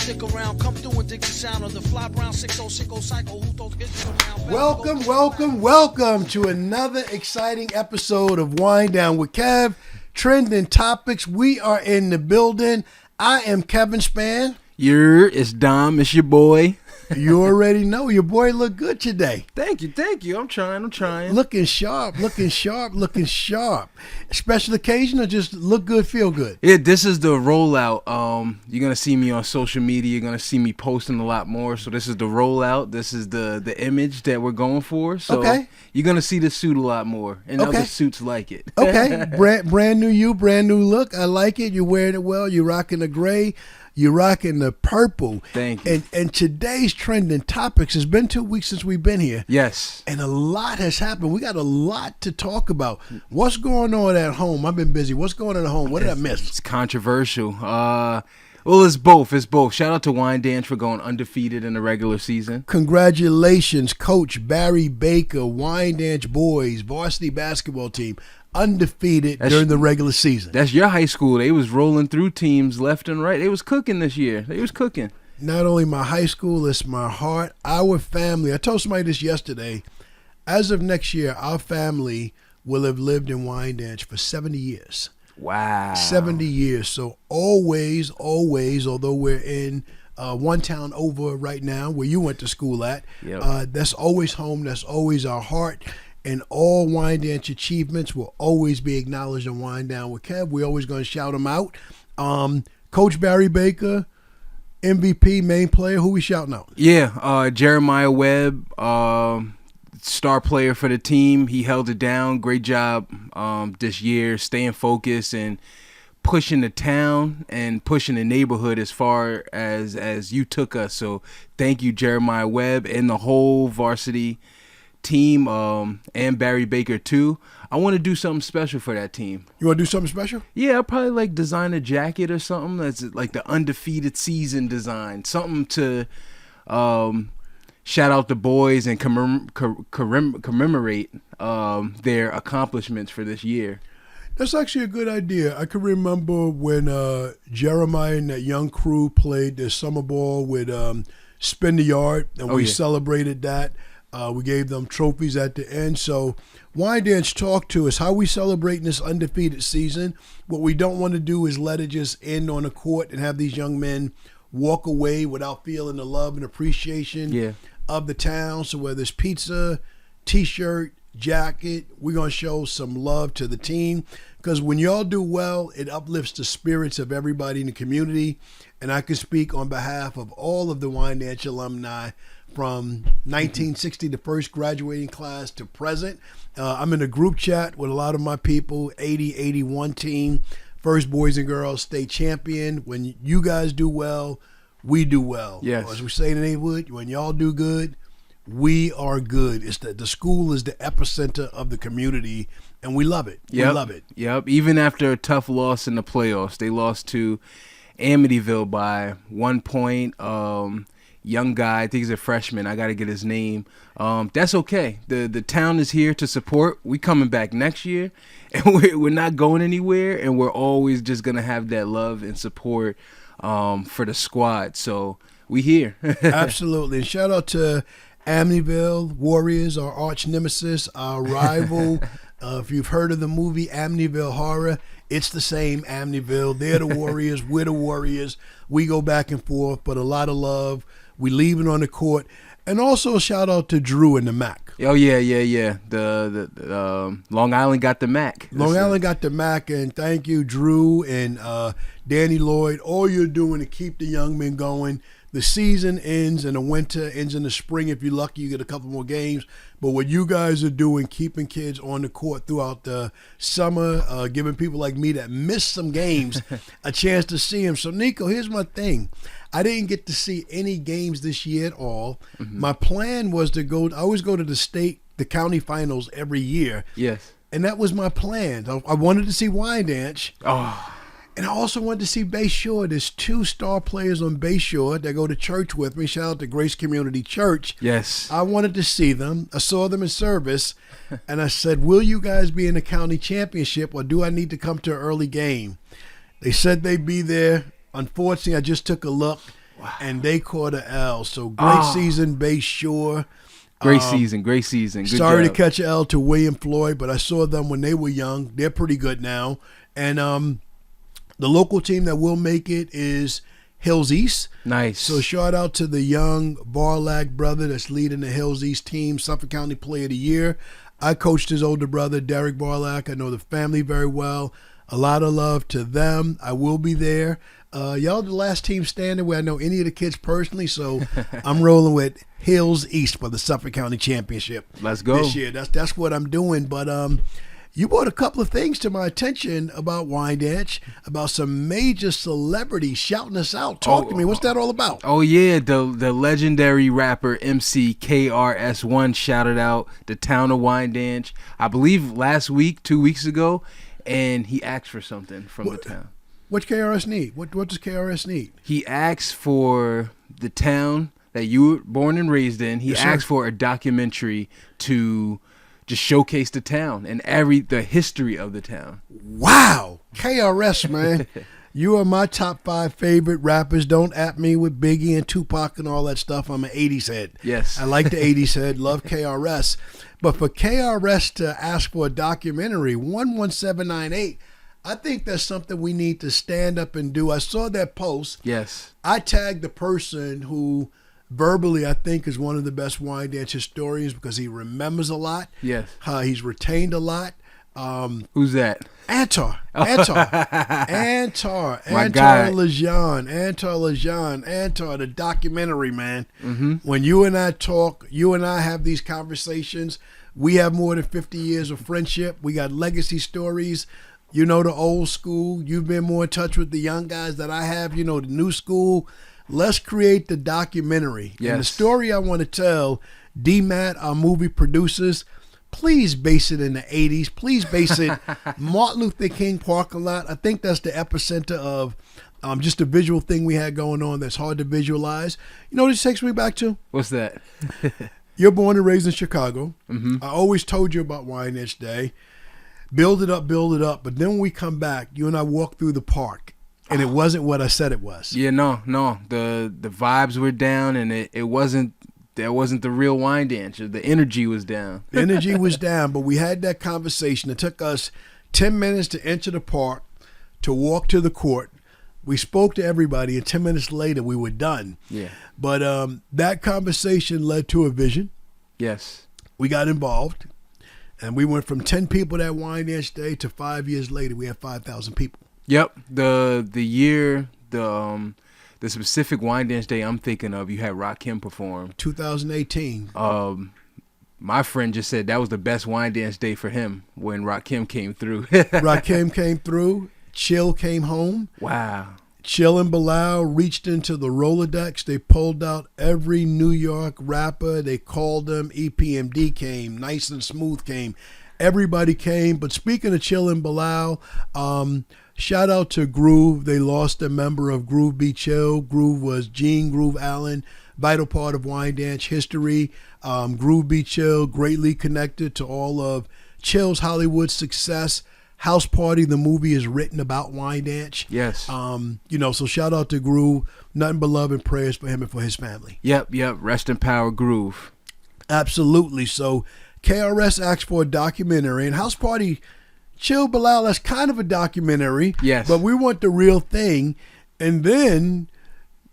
stick around. Come through and dig the sound of the fly brown 6060 cycle. Who throws hits around? Welcome to another exciting episode of Wind Down with Kev. Trending topics. We are in the building. I am Kevin Spann. It's Dom. It's your boy. You already know your boy look good today. Thank you. I'm trying. Looking sharp. Special occasion or just look good, feel good? Yeah, this is the rollout. You're gonna see me on social media. You're gonna see me posting a lot more. So this is the rollout. This is the image that we're going for. So okay. You're gonna see the suit a lot more, and other suits like it. Okay, brand new you, brand new look. I like it. You're wearing it well. You're rocking the gray. You're rocking the purple. Thank you. And today's trending topics, it's been 2 weeks since we've been here. Yes. And a lot has happened. We got a lot to talk about. What's going on at home? I've been busy. What's going on at home? What did I miss? It's controversial. Well, it's both. Shout out to Wine Dance for going undefeated in the regular season. Congratulations, Coach Barry Baker, Wine Dance boys, varsity basketball team. Undefeated during the regular season. That's your high school. They was rolling through teams left and right. They was cooking this year. Not only my high school, it's my heart. Our family. I told somebody this yesterday. As of next year, our family will have lived in Wyandanch for 70 years. Wow. 70 years. So always, although we're in one town over right now where you went to school at, yep. That's always home. That's always our heart. And all Wine Dance achievements will always be acknowledged on Wind Down with Kev. We're always going to shout them out. Coach Barry Baker, MVP, main player, who we shouting out? Yeah, Jeremiah Webb, star player for the team. He held it down. Great job this year, staying focused and pushing the town and pushing the neighborhood as far as you took us. So thank you, Jeremiah Webb, and the whole varsity team, and Barry Baker too. I want to do something special for that team. You want to do something special? Yeah, I'll probably design a jacket or something that's like the undefeated season design. Something to shout out the boys and commemorate their accomplishments for this year. That's actually a good idea. I can remember when Jeremiah and that young crew played their summer ball with Spin the Yard, and we celebrated that. We gave them trophies at the end. So Wine Dance talk to us how we celebrating this undefeated season. What we don't want to do is let it just end on the court and have these young men walk away without feeling the love and appreciation of the town. So whether it's pizza, T-shirt, jacket, we're going to show some love to the team. Because when y'all do well, it uplifts the spirits of everybody in the community. And I can speak on behalf of all of the Wine Dance alumni from 1960, the first graduating class, to present. I'm in a group chat with a lot of my people, 80-81 team, first boys and girls state champion. When you guys do well, we do well. Yes. As we say in the neighborhood, when y'all do good, we are good. It's the school is the epicenter of the community, and we love it. Yep. We love it. Yep. Even after a tough loss in the playoffs, they lost to Amityville by 1 point. Young guy, I think he's a freshman. I got to get his name. That's okay. The town is here to support. We coming back next year, and we're not going anywhere, and we're always just going to have that love and support for the squad. So we here. Absolutely. And shout out to Amityville Warriors, our arch nemesis, our rival. If you've heard of the movie Amityville Horror, it's the same Amityville. They're the Warriors. We're the Warriors. We go back and forth, but a lot of love. We leave it on the court. And also a shout out to Drew and the Mac. Oh, yeah. The Long Island got the Mac. Long Island got the Mac, and thank you, Drew and Danny Lloyd. All you're doing to keep the young men going. The season ends in the winter, ends in the spring. If you're lucky, you get a couple more games. But what you guys are doing, keeping kids on the court throughout the summer, giving people like me that missed some games a chance to see them. So, Nico, here's my thing. I didn't get to see any games this year at all. Mm-hmm. My plan was to go. I always go to the county finals every year. Yes. And that was my plan. I wanted to see Wine Dance. Oh. And I also wanted to see Bay Shore. There's 2 star players on Bay Shore that go to church with me. Shout out to Grace Community Church. Yes. I wanted to see them. I saw them in service. And I said, will you guys be in the county championship, or do I need to come to an early game? They said they'd be there. Unfortunately, I just took a look. and they caught a L. So great season, Bay Shore. Great season. Good Sorry job. to catch an L to William Floyd, but I saw them when they were young. They're pretty good now. And the local team that will make it is Hills East. Nice. So shout out to the young Barlack brother that's leading the Hills East team, Suffolk County Player of the Year. I coached his older brother, Derek Barlack. I know the family very well. A lot of love to them. I will be there. Y'all the last team standing where I know any of the kids personally, so I'm rolling with Hills East for the Suffolk County Championship. Let's go. This year. That's what I'm doing. But you brought a couple of things to my attention about Wyandanch, about some major celebrities shouting us out. Talk to me. What's that all about? Oh, yeah. The legendary rapper MC KRS-One shouted out the town of Wyandanch, I believe last week, 2 weeks ago, and he asked for something from the town. What's KRS need? What does KRS need? He asked for the town that you were born and raised in. He asked for a documentary to just showcase the town and the history of the town. Wow. KRS, man. You are my top 5 favorite rappers. Don't at me with Biggie and Tupac and all that stuff. I'm an 80s head. Yes. I like the 80s head. Love KRS. But for KRS to ask for a documentary, 11798, I think that's something we need to stand up and do. I saw that post. Yes. I tagged the person who verbally I think is one of the best Wyandanch historians because he remembers a lot. Yes. He's retained a lot. Who's that? Antar Lejean, the documentary, man. Mm-hmm. When you and I talk, you and I have these conversations. We have more than 50 years of friendship. We got legacy stories. You know the old school. You've been more in touch with the young guys that I have. You know the new school. Let's create the documentary. Yes. And the story I want to tell, D-Matt, our movie producers, please base it in the 80s. Please base it Martin Luther King parking lot. I think that's the epicenter of just a visual thing we had going on that's hard to visualize. You know what this takes me back to? What's that? You're born and raised in Chicago. Mm-hmm. I always told you about Wyandanch Day. Build it up. But then when we come back, you and I walk through the park, and it wasn't what I said it was. Yeah, no. The vibes were down, and it wasn't. That wasn't the real Wyandanch. The energy was down. The energy was down, but we had that conversation. It took us 10 minutes to enter the park, to walk to the court. We spoke to everybody, and 10 minutes later, we were done. Yeah. But that conversation led to a vision. Yes. We got involved, and we went from 10 people that Wyandanch Day to 5 years later, we had 5,000 people. Yep. The year, the specific Wyandanch Day I'm thinking of, you had Rakim perform. 2018. My friend just said that was the best Wyandanch Day for him when Rakim came through. Rakim came through. Chill came home. Wow. Chill and Bilal reached into the Rolodex. They pulled out every New York rapper. They called them. EPMD came. Nice and Smooth came. Everybody came. But speaking of Chill and Bilal, shout out to Groove. They lost a member of Groove Be Chill. Groove was Gene Groove Allen, vital part of Wyandanch history. Groove Be Chill, greatly connected to all of Chill's Hollywood success. House Party, the movie, is written about Wyandanch. Yes. So shout out to Groove. Nothing but love and prayers for him and for his family. Yep. Rest in power, Groove. Absolutely. So KRS asked for a documentary, and House Party, Chill Bilal, that's kind of a documentary. Yes. But we want the real thing. And then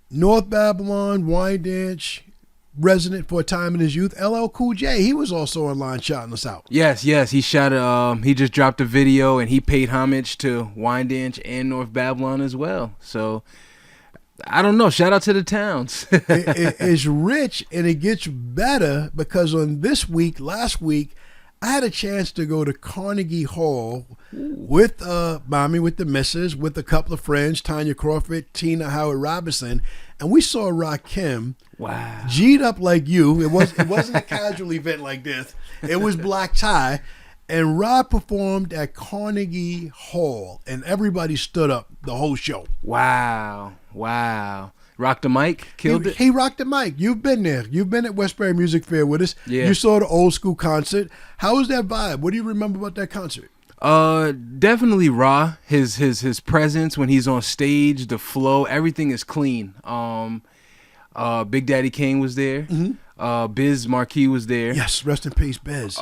North Babylon, Wyandanch, resident for a time in his youth, LL Cool J, he was also online shouting us out. Yes. He shot he just dropped a video and he paid homage to Wyandanch and North Babylon as well. So I don't know. Shout out to the towns. It's rich, and it gets better because last week, I had a chance to go to Carnegie Hall with the missus, with a couple of friends, Tanya Crawford, Tina Howard Robinson, and we saw Rakim. Wow. G'd up like you. It wasn't a casual event like this. It was black tie. And Rob performed at Carnegie Hall, and everybody stood up the whole show. Wow. Rocked the mic, killed it. He rocked the mic. You've been there. You've been at Westbury Music Fair with us. Yeah. You saw the old school concert. How was that vibe? What do you remember about that concert? Definitely Ra. His presence when he's on stage, the flow, everything is clean. Big Daddy Kane was there. Biz Marquis was there. Yes, rest in peace, Biz.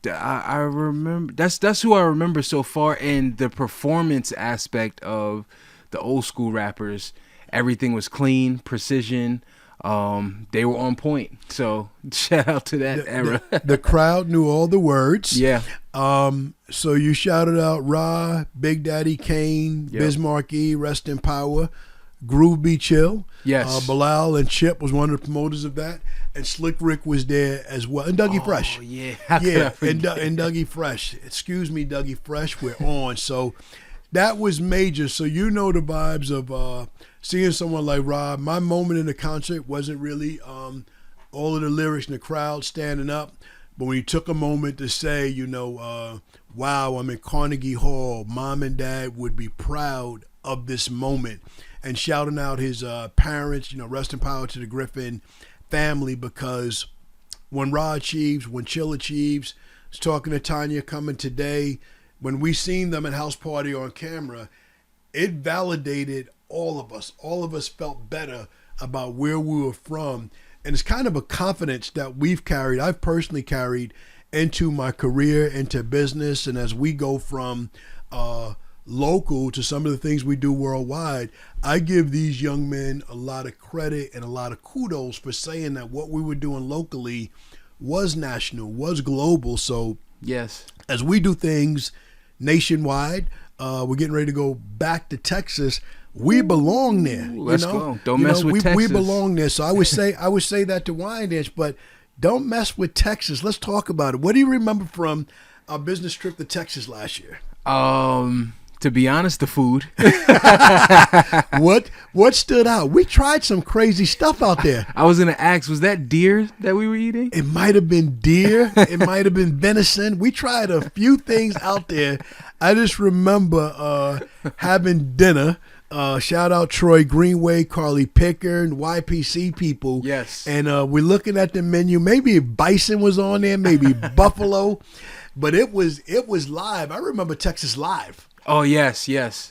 I remember that's who I remember so far. And the performance aspect of the old school rappers, everything was clean, precision. They were on point. So shout out to that era. The crowd knew all the words. Yeah. So you shouted out Ra, Big Daddy Kane, Biz Marquis, rest in power. Groove Be Chill. Yes. Bilal and Chip was one of the promoters of that. And Slick Rick was there as well. And Dougie Fresh. Oh, yeah. And Dougie Fresh. Excuse me, Dougie Fresh. We're on. So that was major. So you know the vibes of seeing someone like Rob. My moment in the concert wasn't really all of the lyrics in the crowd standing up. But when you took a moment to say, wow, I'm in Carnegie Hall. Mom and Dad would be proud of this moment. And shouting out his parents, rest in power to the Griffin family, because when Ra achieves, when Chill achieves, I was talking to Tanya coming today, when we seen them at House Party on camera, it validated all of us. All of us felt better about where we were from. And it's kind of a confidence that we've carried, I've personally carried into my career, into business. And as we go from local to some of the things we do worldwide, I give these young men a lot of credit and a lot of kudos for saying that what we were doing locally was national, was global. So yes, as we do things nationwide, we're getting ready to go back to Texas. We belong there. Let's go. Don't mess with Texas. We belong there. So I would say that to Wyandanch, but don't mess with Texas. Let's talk about it. What do you remember from our business trip to Texas last year? To be honest, the food. What stood out? We tried some crazy stuff out there. I was gonna ask, was that deer that we were eating? It might have been deer. It might have been venison. We tried a few things out there. I just remember having dinner. Shout out Troy Greenway, Carly Picker, and YPC people. Yes. And we're looking at the menu. Maybe bison was on there, maybe buffalo, but it was live. I remember Texas Live. Oh, yes.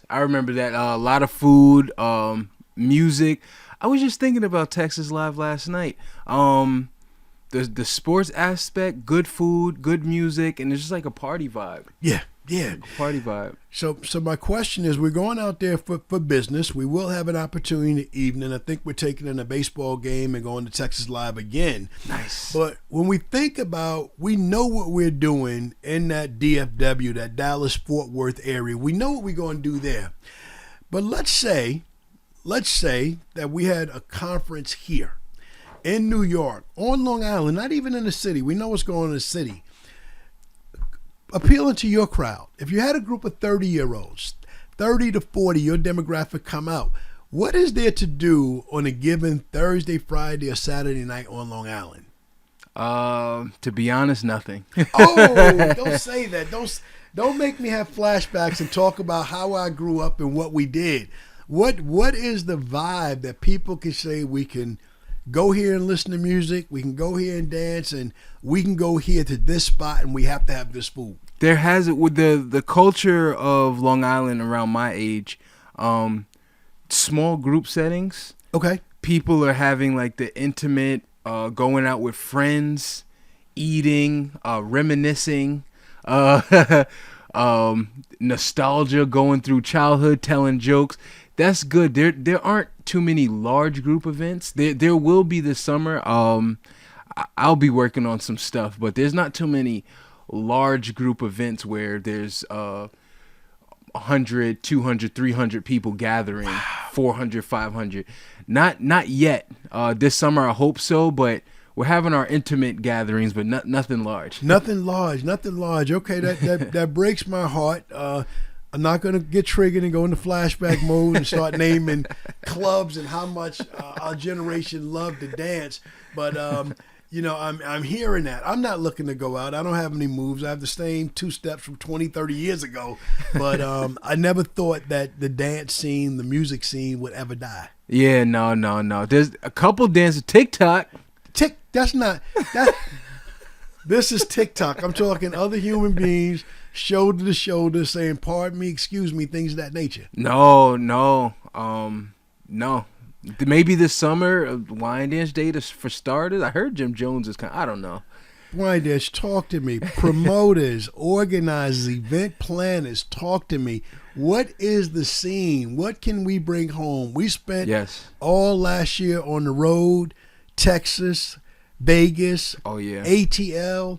I remember that. A lot of food, music. I was just thinking about Texas Live last night. The sports aspect, good food, good music, and it's just like a party vibe. Yeah. Like a party vibe. So my question is, we're going out there for business. We will have an opportunity in the evening. I think we're taking in a baseball game and going to Texas Live again. Nice. But when we think about, we know what we're doing in that DFW, that Dallas-Fort Worth area. We know what we're going to do there. But let's say that we had a conference here in New York, on Long Island, not even in the city. We know what's going on in the city. Appealing to your crowd. If you had a group of 30-year-olds, 30 to 40, your demographic come out, what is there to do on a given Thursday, Friday, or Saturday night on Long Island? To be honest, nothing. Oh, don't say that. Don't make me have flashbacks and talk about how I grew up and what we did. What is the vibe that people can say we can go here and listen to music, we can go here and dance, and we can go here to this spot and we have to have this food? There has it with the culture of Long Island around my age, small group settings. Okay. People are having like the intimate, going out with friends, eating, reminiscing, nostalgia, going through childhood, telling jokes. That's good. There aren't too many large group events. There will be this summer. I'll be working on some stuff, but there's not too many large group events where there's 100, 200, 300 people gathering, 400, 500. Not yet. This summer I hope so, but we're having our intimate gatherings, but nothing large. Nothing large. Okay, that breaks my heart. I'm not going to get triggered and go into flashback mode and start naming clubs and how much our generation loved to dance. But, I'm hearing that. I'm not looking to go out. I don't have any moves. I have the same two steps from 20, 30 years ago. But I never thought that the dance scene, the music scene would ever die. Yeah, no. There's a couple dances. TikTok. This is TikTok. I'm talking other human beings shoulder to shoulder, saying, "Pardon me, excuse me," things of that nature. No. Maybe this summer, wine dance day for starters. I heard Jim Jones is I don't know. Wine dance, talk to me. Promoters, organizers, event planners, talk to me. What is the scene? What can we bring home? We spent all last year on the road, Texas, Vegas, ATL.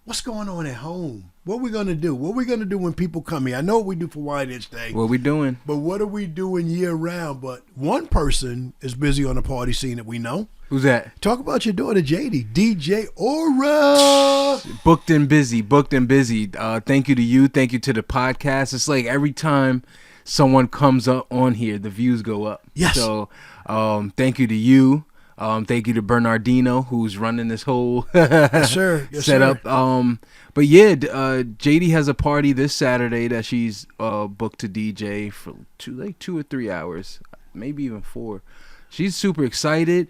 What's going on at home? What are we going to do? What are we going to do when people come here? I know what we do for Wine Dance Day. What are we doing? But what are we doing year round? But one person is busy on the party scene that we know. Who's that? Talk about your daughter, JD. DJ Aura. Booked and busy. Thank you to you. Thank you to the podcast. It's like every time someone comes up on here, the views go up. Yes. So thank you to you. Thank you to Bernardino, who's running this whole setup. But yeah, JD has a party this Saturday that she's booked to DJ for 2 or 3 hours, maybe even 4. She's super excited.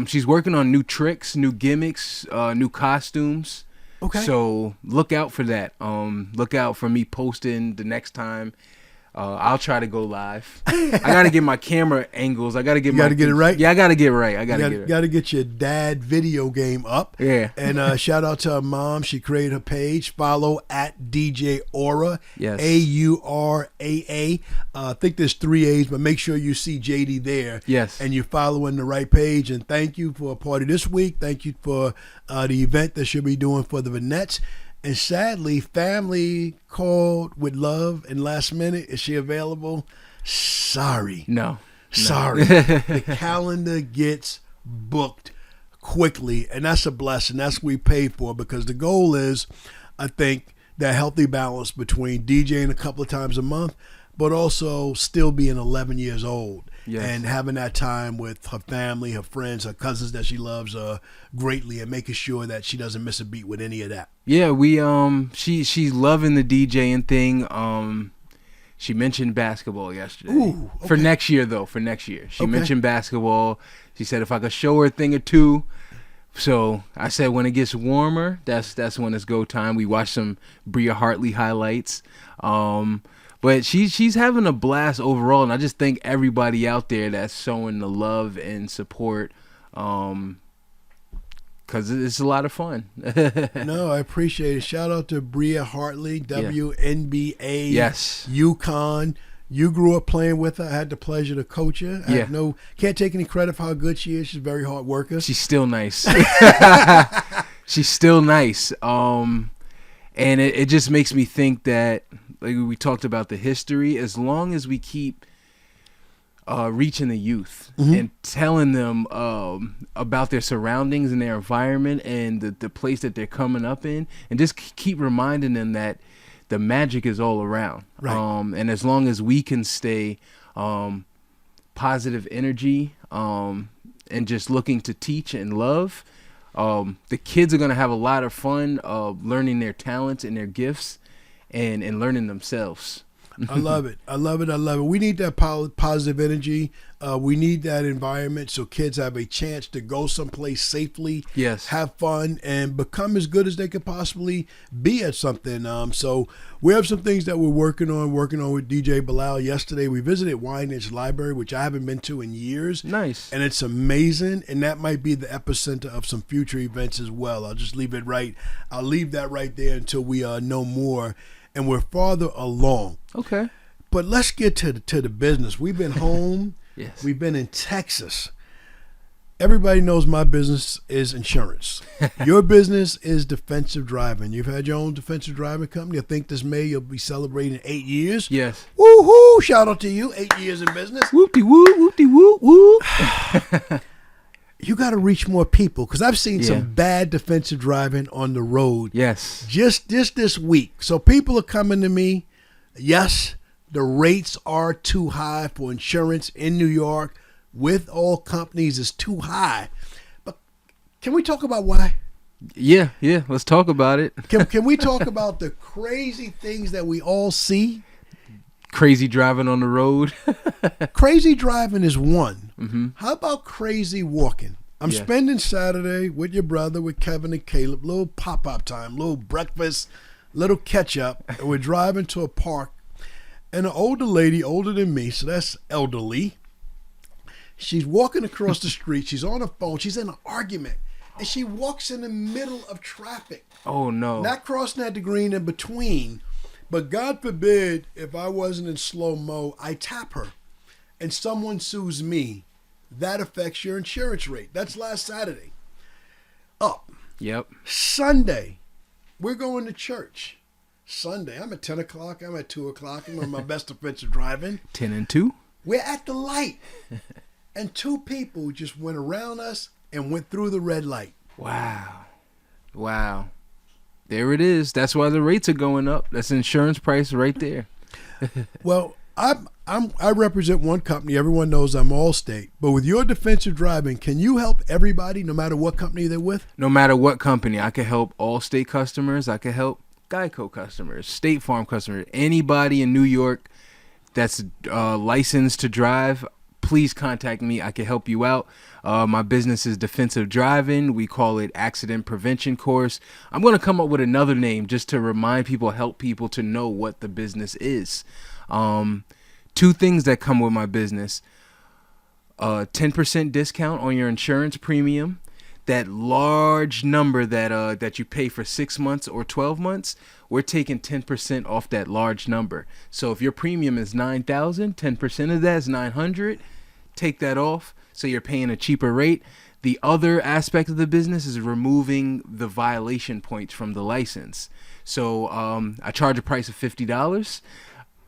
She's working on new tricks, new gimmicks, new costumes. Okay. So look out for that. Look out for me posting the next time. I'll try to go live. I gotta get my camera angles. I gotta get get it right. Yeah, I gotta get it right. Gotta get your dad video game up. Yeah. And shout out to her mom. She created her page. Follow at DJ Aura. Yes. AURAA. I think there's 3 A's, but make sure you see JD there. Yes. And you're following the right page. And thank you for a party this week. Thank you for the event that she'll be doing for the Venettes. And sadly, family called with love and last minute. Is she available? Sorry. No. Sorry. The calendar gets booked quickly, and that's a blessing. That's what we pay for, because the goal is, I think, that healthy balance between DJing a couple of times a month, but also still being 11 years old. Yes. And having that time with her family, her friends, her cousins that she loves greatly, and making sure that she doesn't miss a beat with any of that. Yeah, she's loving the DJing thing. She mentioned basketball yesterday. Ooh, okay. For next year. She mentioned basketball. She said if I could show her a thing or two. So I said when it gets warmer, that's when it's go time. We watched some Bria Hartley highlights. But she's having a blast overall, and I just thank everybody out there that's showing the love and support, because it's a lot of fun. No, I appreciate it. Shout out to Bria Hartley, WNBA, yes, UConn. You grew up playing with her. I had the pleasure to coach her. Can't take any credit for how good she is. She's a very hard worker. She's still nice. She's still nice. And it just makes me think that, like we talked about the history, as long as we keep reaching the youth and telling them about their surroundings and their environment and the place that they're coming up in, and just keep reminding them that the magic is all around. Right. And as long as we can stay positive energy and just looking to teach and love, the kids are going to have a lot of fun learning their talents and their gifts and learning themselves. I love it. We need that positive energy. We need that environment so kids have a chance to go someplace safely, yes, have fun, and become as good as they could possibly be at something. So we have some things that we're working on with DJ Bilal. Yesterday we visited Wine Edge Library, which I haven't been to in years. Nice. And it's amazing, and that might be the epicenter of some future events as well. I'll leave that right there until we know more. And we're farther along. Okay. But let's get to the business. We've been home. Yes. We've been in Texas. Everybody knows my business is insurance. Your business is defensive driving. You've had your own defensive driving company. I think this May you'll be celebrating 8 years. Yes. Woo-hoo! Shout out to you. 8 years in business. Whoop-de-woo, whoop-de-woo-woo. You got to reach more people, because I've seen some bad defensive driving on the road. Yes. Just this week. So people are coming to me. Yes, the rates are too high for insurance in New York. With all companies, it's too high. But can we talk about why? Yeah. Let's talk about it. Can we talk about the crazy things that we all see? Crazy driving on the road. Crazy driving is one. Mm-hmm. How about crazy walking? I'm spending Saturday with your brother, with Kevin and Caleb. Little pop-up time, little breakfast, little catch up, and we're driving to a park, and an older lady, older than me, so that's elderly. She's walking across the street. She's on her phone. She's in an argument, and she walks in the middle of traffic. Oh no! Not crossing at the green in between, but God forbid if I wasn't in slow mo, I tap her, and someone sues me. That affects your insurance rate. That's last Saturday. Up. Yep. Sunday, we're going to church. Sunday, I'm at 10 o'clock. I'm at 2 o'clock. I'm on my best defensive driving. 10 and 2. We're at the light. And two people just went around us and went through the red light. Wow. There it is. That's why the rates are going up. That's insurance price right there. Well, I represent one company. Everyone knows I'm Allstate. But with your defensive driving, can you help everybody no matter what company they're with? No matter what company. I can help Allstate customers. I can help Geico customers, State Farm customers, anybody in New York that's licensed to drive. Please contact me. I can help you out. My business is Defensive Driving. We call it Accident Prevention Course. I'm going to come up with another name just to remind people, help people to know what the business is. Two things that come with my business. 10% discount on your insurance premium. That large number that you pay for 6 months or 12 months, we're taking 10% off that large number. So if your premium is $9,000, 10% of that is $900. Take that off, so you're paying a cheaper rate. The other aspect of the business is removing the violation points from the license. So I charge a price of $50.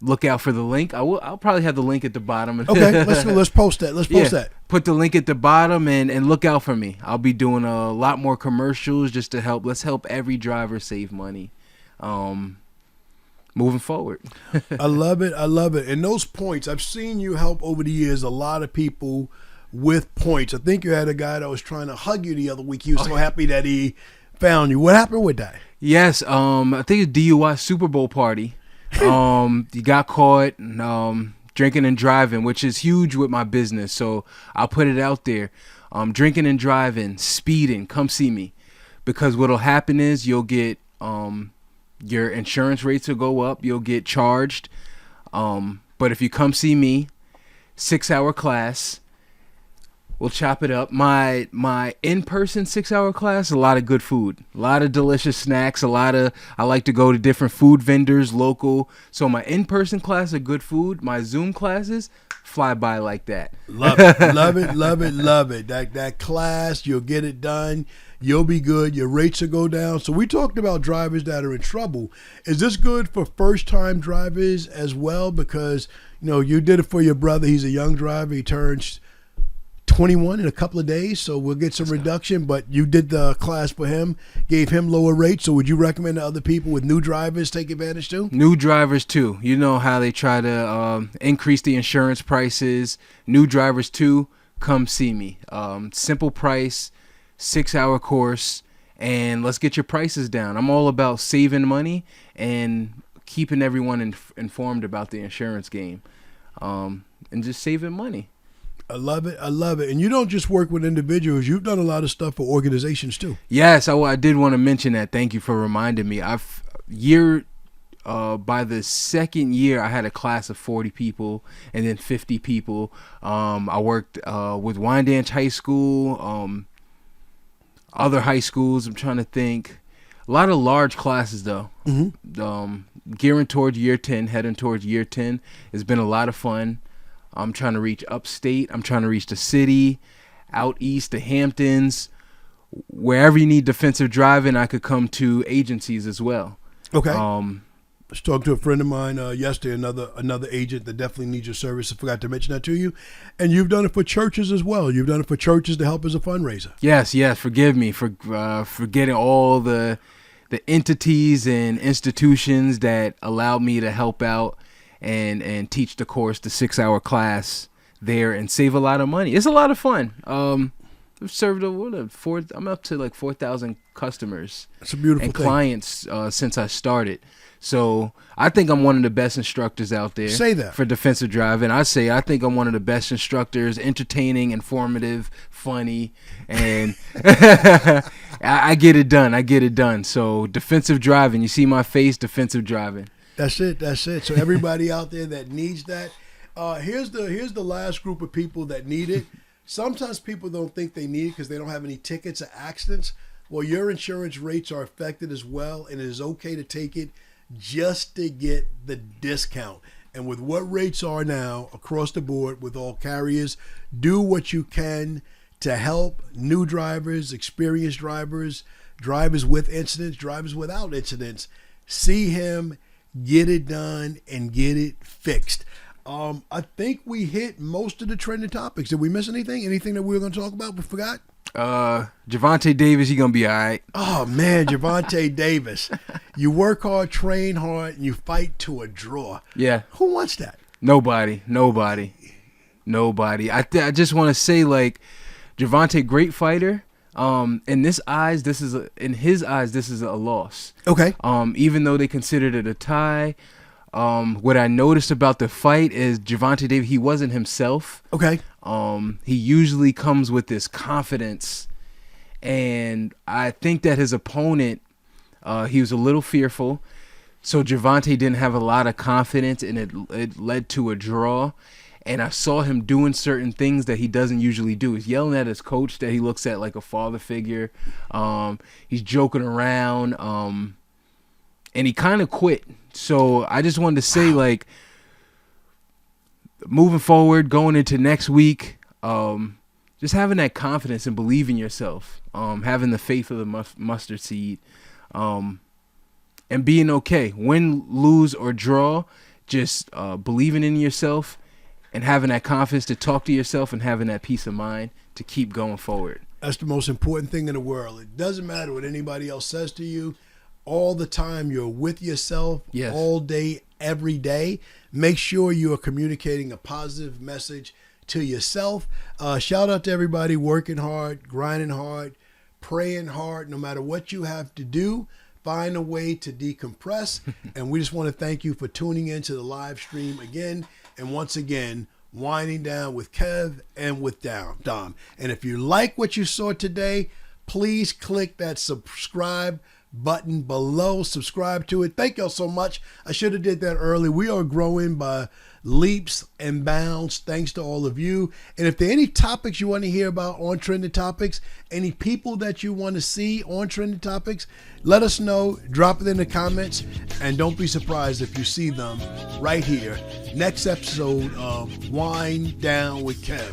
Look out for the link. I'll probably have the link at the bottom. Okay, let's post that. Let's post that. Put the link at the bottom and look out for me. I'll be doing a lot more commercials just to help. Let's help every driver save money. Moving forward. I love it. And those points, I've seen you help over the years a lot of people with points. I think you had a guy that was trying to hug you the other week. He was so happy that he found you. What happened with that? Yes, I think it's DUI Super Bowl party. You got caught drinking and driving, which is huge with my business. So I'll put it out there. Drinking and driving, speeding, come see me. Because what'll happen is you'll get your insurance rates will go up. You'll get charged. But if you come see me, 6-hour class, we'll chop it up. My in-person 6-hour class, a lot of good food, a lot of delicious snacks, I like to go to different food vendors, local. So my in-person class are good food. My Zoom classes fly by like that. Love it. That class, you'll get it done. You'll be good. Your rates will go down. So we talked about drivers that are in trouble. Is this good for first-time drivers as well? Because, you did it for your brother. He's a young driver. He turns 21 in a couple of days, so we'll get some reduction, but you did the class for him, gave him lower rates, so would you recommend to other people with new drivers take advantage too? New drivers too. You know how they try to increase the insurance prices. New drivers too, come see me. Simple price, 6-hour course, and let's get your prices down. I'm all about saving money and keeping everyone informed about the insurance game, and just saving money. I love it. And you don't just work with individuals. You've done a lot of stuff for organizations too. Yes, I did want to mention that. Thank you for reminding me. By the second year, I had a class of 40 people and then 50 people. I worked with Wyandanch High School, other high schools. I'm trying to think. A lot of large classes though. Mm-hmm. Gearing towards year 10, heading towards year 10. It's been a lot of fun. I'm trying to reach upstate. I'm trying to reach the city, out east, the Hamptons. Wherever you need defensive driving, I could come to agencies as well. Okay. I was talking to a friend of mine yesterday, another agent that definitely needs your service. I forgot to mention that to you. And you've done it for churches as well. You've done it for churches to help as a fundraiser. Yes. Forgive me for forgetting all the entities and institutions that allowed me to help out and teach the course, the 6-hour class there, and save a lot of money. It's a lot of fun. served over I'm up to like 4,000 customers. That's a beautiful and thing. Clients since I started. So I think I'm one of the best instructors out there. Say that. For defensive driving. I think I'm one of the best instructors, entertaining, informative, funny, and I get it done. So defensive driving, you see my face, defensive driving. That's it. So everybody out there that needs that, here's the last group of people that need it. Sometimes people don't think they need it because they don't have any tickets or accidents. Well, your insurance rates are affected as well, and it is okay to take it just to get the discount. And with what rates are now across the board with all carriers, do what you can to help new drivers, experienced drivers, drivers with incidents, drivers without incidents. See him, get it done, and get it fixed. I think we hit most of the trending topics. Did we miss anything? Anything that we were going to talk about we forgot? Javonte Davis, he gonna be all right. Oh man, Javonte Davis. You work hard, train hard, and you fight to a draw. Yeah. Who wants that? Nobody. I just want to say, like, Javonte, great fighter. In his eyes, this is a loss. Okay. Even though they considered it a tie. What I noticed about the fight is Javonte Davis, he wasn't himself. Okay. He usually comes with this confidence, and I think that his opponent, he was a little fearful, so Javonte didn't have a lot of confidence, and it led to a draw. And I saw him doing certain things that he doesn't usually do. He's yelling at his coach that he looks at like a father figure. He's joking around, and he kind of quit. So I just wanted to say, like, moving forward, going into next week, just having that confidence and believing yourself, having the faith of the mustard seed, and being okay. Win, lose, or draw, just believing in yourself and having that confidence to talk to yourself and having that peace of mind to keep going forward. That's the most important thing in the world. It doesn't matter what anybody else says to you. All the time you're with yourself, yes, all day, every day. Make sure you are communicating a positive message to yourself. Shout out to everybody working hard, grinding hard, praying hard. No matter what you have to do, find a way to decompress. And we just want to thank you for tuning into the live stream again. And once again, winding down with Kev and with Dom. And if you like what you saw today, please click that subscribe button below. Subscribe to it. Thank y'all so much. I should have did that early. We are growing by leaps and bounds thanks to all of you. And if there are any topics you want to hear about on Trending Topics, any people that you want to see on Trending Topics, let us know. Drop it in the comments, and don't be surprised if you see them right here. Next episode of Wind Down with Kev.